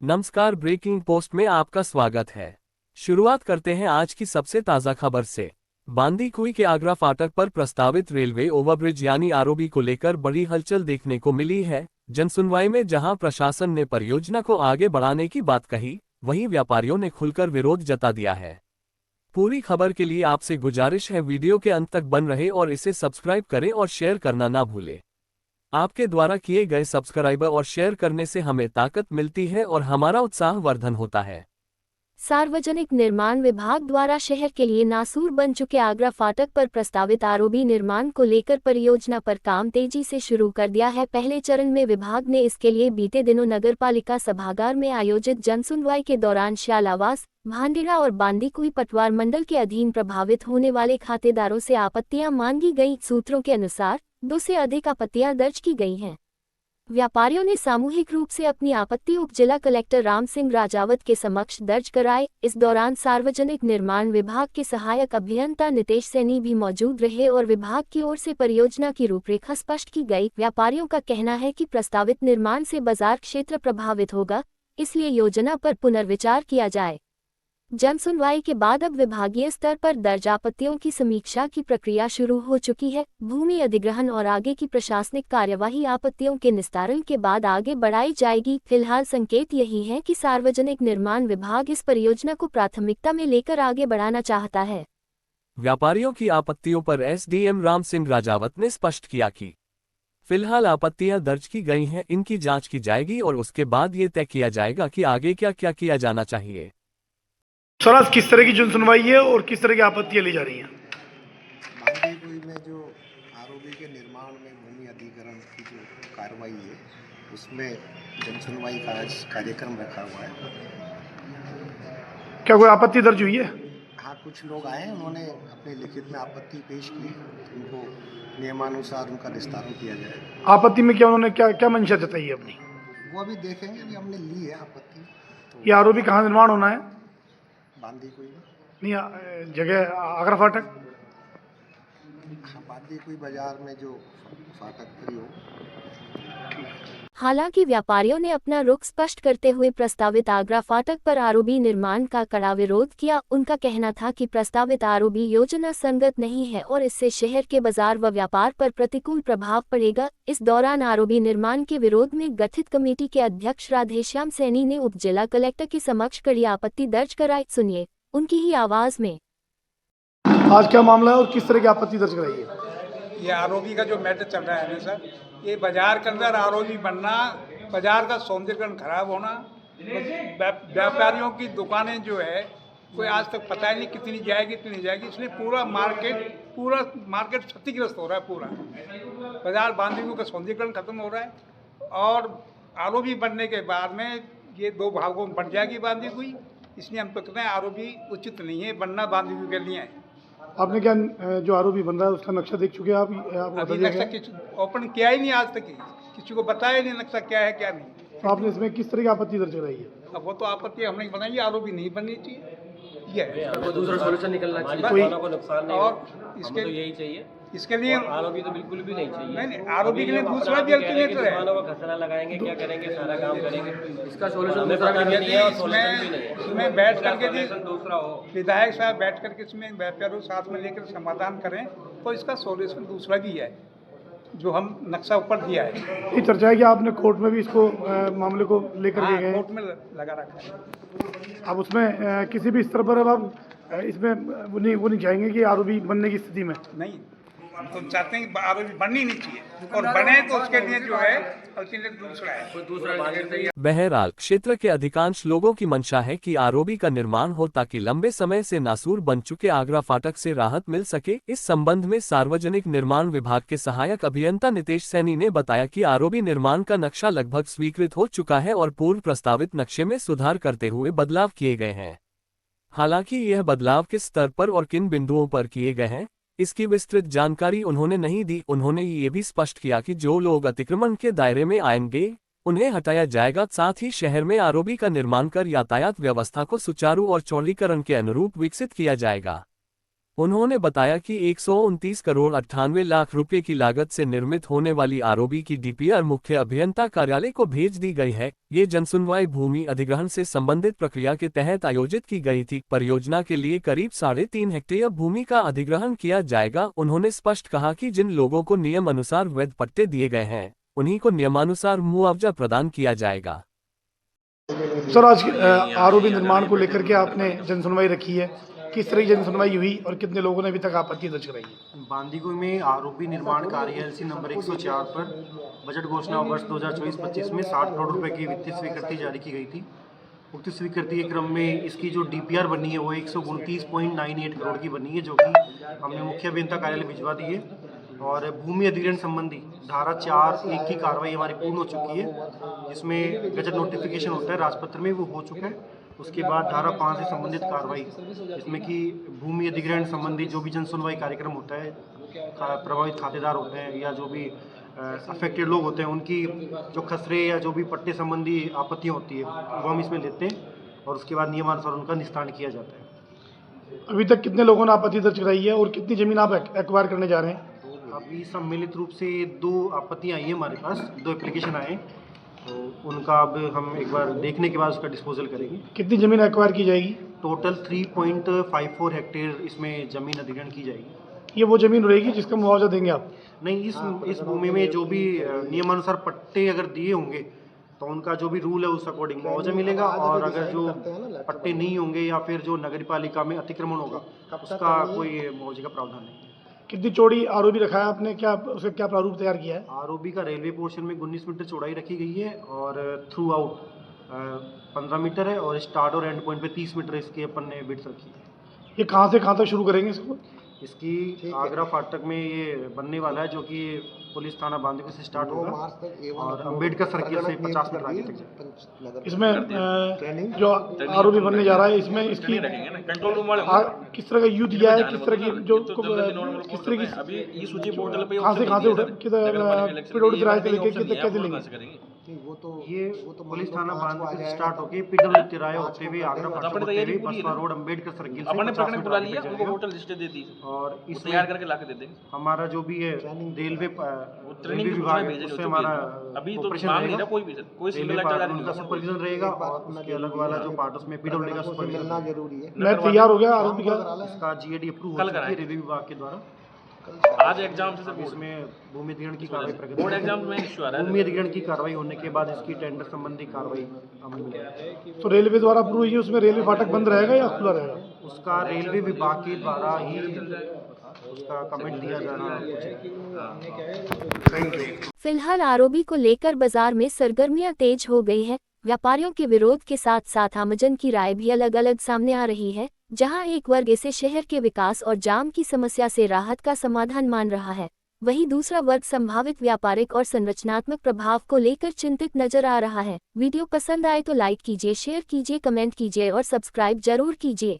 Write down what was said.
नमस्कार, breaking post में आपका स्वागत है। शुरुआत करते हैं आज की सबसे ताज़ा खबर से। बांदीकुई के आगरा फाटक पर प्रस्तावित रेलवे ओवरब्रिज यानी आरओबी को लेकर बड़ी हलचल देखने को मिली है। जनसुनवाई में जहां प्रशासन ने परियोजना को आगे बढ़ाने की बात कही, वहीं व्यापारियों ने खुलकर विरोध जता दिया है। पूरी खबर के लिए आपसे गुजारिश है, वीडियो के अंत तक बन रहे और इसे सब्सक्राइब करें और शेयर करना ना भूलें। आपके द्वारा किए गए सब्सक्राइबर और शेयर करने से हमें ताकत मिलती है और हमारा उत्साह वर्धन होता है। सार्वजनिक निर्माण विभाग द्वारा शहर के लिए नासूर बन चुके आगरा फाटक पर प्रस्तावित आरओबी निर्माण को लेकर परियोजना पर काम तेजी से शुरू कर दिया है। पहले चरण में विभाग ने इसके लिए बीते दिनों नगरपालिका सभागार में आयोजित जनसुनवाई के दौरान श्यालावास, भांडेरा और बांदीकुई पटवार मंडल के अधीन प्रभावित होने वाले खातेदारों से आपत्तियां मांगी गईं। सूत्रों के अनुसार 2 से अधिक आपत्तियां दर्ज की गई हैं। व्यापारियों ने सामूहिक रूप से अपनी आपत्ति उप जिला कलेक्टर राम सिंह राजावत के समक्ष दर्ज कराए। इस दौरान सार्वजनिक निर्माण विभाग के सहायक अभियंता नितेश सैनी भी मौजूद रहे और विभाग की ओर से परियोजना की रूपरेखा स्पष्ट की गई। व्यापारियों का कहना है कि प्रस्तावित निर्माण से बाजार क्षेत्र प्रभावित होगा, इसलिए योजना पर पुनर्विचार किया जाए। जनसुनवाई के बाद अब विभागीय स्तर पर दर्ज आपत्तियों की समीक्षा की प्रक्रिया शुरू हो चुकी है। भूमि अधिग्रहण और आगे की प्रशासनिक कार्यवाही आपत्तियों के निस्तारण के बाद आगे बढ़ाई जाएगी। फिलहाल संकेत यही है कि सार्वजनिक निर्माण विभाग इस परियोजना को प्राथमिकता में लेकर आगे बढ़ाना चाहता है। व्यापारियों की आपत्तियों पर एसडीएम राम सिंह राजावत ने स्पष्ट किया कि फिलहाल आपत्तियां दर्ज की गई हैं, इनकी जांच की जाएगी और उसके बाद ये तय किया जाएगा कि आगे क्या क्या किया जाना चाहिए। सर, आज किस तरह की जनसुनवाई है और किस तरह की आपत्तियां ली जा रही हैं? बांदीकुई में जो आरओबी के निर्माण में भूमि अधिग्रहण की जो कार्रवाई है, उसमें जनसुनवाई का आज कार्यक्रम रखा हुआ है। क्या कोई आपत्ति दर्ज हुई है? हाँ, कुछ लोग आए हैं, उन्होंने अपने लिखित में आपत्ति पेश की, उनको नियमानुसार उनका निस्तारण किया जाए। आपत्ति में क्या उन्होंने क्या मंशा जताई है अपनी? वो अभी देखेंगे, अभी हमने ली है आपत्ति। तो ये आरओबी कहाँ निर्माण होना है? बांदीकुई में नहीं, जगह आगरा फाटक। हाँ, बांदीकुई बाजार में जो फाटक फ्री हो। हालांकि व्यापारियों ने अपना रुख स्पष्ट करते हुए प्रस्तावित आगरा फाटक पर आरओबी निर्माण का कड़ा विरोध किया। उनका कहना था कि प्रस्तावित आरओबी योजना संगत नहीं है और इससे शहर के बाजार व व्यापार पर प्रतिकूल प्रभाव पड़ेगा। इस दौरान आरओबी निर्माण के विरोध में गठित कमेटी के अध्यक्ष राधेश्याम सैनी ने उप जिला कलेक्टर के समक्ष कड़ी आपत्ति दर्ज कराई। सुनिए उनकी ही आवाज में। आज क्या मामला है और किस तरह की आपत्ति दर्ज कराई है? ये आरओबी का जो मैटर चल रहा है ना सर, ये बाजार के अंदर आरओबी बनना, बाजार का सौंदर्यकरण खराब होना, व्यापारियों की दुकानें जो है कोई आज तक पता ही नहीं कितनी जाएगी कितनी नहीं जाएगी, इसलिए पूरा मार्केट क्षतिग्रस्त हो रहा है। पूरा बाजार बांदीकुई का सौंदर्यकरण खत्म हो रहा है और आरओबी बनने के बाद में ये 2 भागों में बन जाएगी बांदीकुई। इसलिए हम तो कहते हैं आरओबी उचित नहीं है बनना, बांदीकुई के लिए है। आपने क्या जो आरओबी बन रहा है उसका नक्शा देख चुके हैं आप? अभी नक्शा ओपन किया ही नहीं आज तक, किसी को बताया नहीं नक्शा क्या है क्या नहीं। तो आपने इसमें किस तरह की आपत्ति दर्ज कराई है? अब वो तो आपत्ति हमने बनाई, आरओबी नहीं बननी चाहिए, ये है। कोई दूसरा सॉल्यूशन निकलना चाहिए, किसानों को नुकसान नहीं और हो। इसके तो यही चाहिए, इसके लिए आरओबी तो बिल्कुल भी नहीं चाहिए। नहीं, आरओबी के लिए दूसरा भी अल्टरनेटिव है। किसानों को खसरा लगाएंगे, क्या करेंगे, सारा काम करेंगे, इसका सॉल्यूशन हमें दूसरा पता भी नहीं है और सॉल्यूशन भी इसमें नहीं है। इसमें बैठ करके सॉल्यूशन दूसरा हो, विधायक साहब बैठ करके इसमें व्यापारियों साथ में लेकर समाधान करें तो इसका सॉल्यूशन दूसरा भी है, जो हम नक्शा ऊपर दिया है। ये चर्चा है कि आपने कोर्ट में भी इसको मामले को लेकर के गए। कोर्ट में लगा रखा है। अब उसमें किसी भी स्तर पर अब आप इसमें वो नहीं चाहेंगे कि आरओबी बनने की स्थिति में? नहीं, हम तो चाहते हैं कि आरओबी बननी नहीं चाहिए और बने तो उसके लिए जो है अल्टरनेटिव दूसरा है, कोई दूसरा। बहरहाल क्षेत्र के अधिकांश लोगों की मंशा है कि आरओबी का निर्माण हो ताकि लंबे समय से नासूर बन चुके आगरा फाटक से राहत मिल सके। इस संबंध में सार्वजनिक निर्माण विभाग के सहायक अभियंता नितेश सैनी ने बताया कि आरओबी निर्माण का नक्शा लगभग स्वीकृत हो चुका है और पूर्व प्रस्तावित नक्शे में सुधार करते हुए बदलाव किए गए हैं। हालांकि यह बदलाव किस स्तर पर और किन बिंदुओं पर किए गए हैं, इसकी विस्तृत जानकारी उन्होंने नहीं दी। उन्होंने ये भी स्पष्ट किया कि जो लोग अतिक्रमण के दायरे में आएंगे उन्हें हटाया जाएगा। साथ ही शहर में आरओबी का निर्माण कर यातायात व्यवस्था को सुचारू और चौड़ीकरण के अनुरूप विकसित किया जाएगा। उन्होंने बताया कि 129 करोड़ 98 लाख रुपए की लागत से निर्मित होने वाली आरओबी की डीपीआर मुख्य अभियंता कार्यालय को भेज दी गई है। ये जनसुनवाई भूमि अधिग्रहण से संबंधित प्रक्रिया के तहत आयोजित की गई थी। परियोजना के लिए करीब 3.5 हेक्टेयर भूमि का अधिग्रहण किया जाएगा। उन्होंने स्पष्ट कहा कि जिन लोगों को नियम अनुसार वैध पट्टे दिए गए हैं, उन्हीं को नियमानुसार मुआवजा प्रदान किया जाएगा। सर, आज आरओबी निर्माण को लेकर के आपने जनसुनवाई रखी है, किस तरह की जनसुनवाई हुई और कितने लोगों ने अभी तक आपत्ति दर्ज कराई है? बांदीकुई में आरओबी निर्माण कार्य एलसी नंबर 104 पर बजट घोषणा वर्ष 2024-25 में 60 करोड़ रुपए की वित्तीय स्वीकृति जारी की गई थी। उक्त स्वीकृति के क्रम में इसकी जो डीपीआर बनी है वो 129.98 करोड़ की बनी है, जो कि हमने मुख्य अभियंता कार्यालय भिजवा दी है। और भूमि अधिग्रहण संबंधी धारा 4(1) की कार्रवाई हमारी पूर्ण हो चुकी है, जिसमें गजट नोटिफिकेशन होता है राजपत्र में, वो हो चुका है। उसके बाद धारा 5 से संबंधित कार्रवाई, जिसमें कि भूमि अधिग्रहण संबंधी जो भी जनसुनवाई कार्यक्रम होता है, प्रभावित खातेदार होते हैं या जो भी अफेक्टेड लोग होते हैं, उनकी जो खसरे या जो भी पट्टे संबंधी आपत्तियाँ होती है वो हम इसमें लेते हैं और उसके बाद नियमानुसार उनका निस्तारण किया जाता है। अभी तक कितने लोगों ने आपत्ति दर्ज कराई है और कितनी जमीन आप एक्वायर करने जा रहे हैं? अभी सम्मिलित रूप से 2 आपत्तियाँ आई हैं हमारे पास, 2 एप्लीकेशन आए हैं, तो उनका अब हम एक बार देखने के बाद उसका डिस्पोजल करेंगे। कितनी जमीन एक्वायर की जाएगी? टोटल 3.54 हेक्टेयर इसमें ज़मीन अधिग्रहण की जाएगी। ये वो जमीन रहेगी जिसका मुआवजा देंगे आप? नहीं, इस भूमि में जो भी नियमानुसार पट्टे अगर दिए होंगे तो उनका जो भी रूल है उस अकॉर्डिंग मुआवजा मिलेगा, और अगर जो पट्टे नहीं होंगे या फिर जो नगर पालिका में अतिक्रमण होगा उसका कोई मुआवजे का प्रावधान नहीं। कितनी चौड़ी आरओबी रखा है आपने, क्या उसका क्या प्रारूप तैयार किया है? आरओबी का रेलवे पोर्शन में 19 मीटर चौड़ाई रखी गई है और थ्रू आउट 15 मीटर है, और स्टार्ट और एंड पॉइंट पे 30 मीटर इसकी अपन ने बिड्स रखी है। ये कहाँ से कहाँ तक शुरू करेंगे इसको? इसकी आगरा फाटक में ये बनने वाला है, जो कि पुलिस थाना बांदीकुई से स्टार्ट होगा और अम्बेडकर सर्किल से 50 मीटर आगे तक जाएगा। इसमें जो आरओबी बनने जा रहा है, इसमें इसकी कंट्रोल रूम वाले किस तरह का यूथ दिया है, किस तरह की जो किस तरह की अभी ई सूची पोर्टल पे कहाँ से उठा पिडोड तिराहे से लेके कितने कैसे लेंगे? वो तो पुलिस थाना बांदीकुई से स्टार्ट होके पिडोड तिराहे होते हुए आगरा फाटक होते हुए बसवा रोड अम्बेडकर सर्किल से अपने 50 प्रकरण मीटर बुला आगे लिया, तक उनको जाएगा। होटल लिस्ट दे दी और वो इसमें तैयार करके ला के दे देंगे। हमारा जो भी है रेलवे ट्रेनिंग विभाग है, भेजेंगे, उससे उसको हमारा अभी तो ऑपरेशन मांग नहीं रहेगा। रहा कोई भी सर, कोई रेलवे सिंगल पार्ट जारी उनका नहीं सुपरविजन रहेगा और उसके अलग वाला जो पार्ट उसमें पीडब्ल्यूडी का सुपरविजन मिलना जरूरी है। मैं तैयार हो गया आरओबी का? इसका जीएडी अप्रूव हो कल चुकी है कराएं। रेलवे विभाग के द्वारा। आज एग्जाम से सर इसमें भूमि अधिग्रहण की कार्रवाई प्रगति बोर्ड एग्जाम में इश्यू आ रहा भूमि है। अधिग्रहण की कार्रवाई होने के बाद इसकी टेंडर संबंधी कार्रवाई अमल में आएगी। तो रेलवे द्वारा अप्रूव हुई है, उसमें रेलवे फाटक बंद रहेगा या खुला रहेगा? उसका रेलवे विभाग के द्वारा ही उसका कमेंट दिया जाना उचित। फिलहाल आरओबी को लेकर बाजार में सरगर्मियां तेज हो गई है। व्यापारियों के विरोध के साथ साथ आमजन की राय भी अलग अलग सामने आ रही है, जहां एक वर्ग इसे शहर के विकास और जाम की समस्या से राहत का समाधान मान रहा है, वहीं दूसरा वर्ग संभावित व्यापारिक और संरचनात्मक प्रभाव को लेकर चिंतित नजर आ रहा है। वीडियो पसंद आए तो लाइक कीजिए, शेयर कीजिए, कमेंट कीजिए और सब्सक्राइब जरूर कीजिए।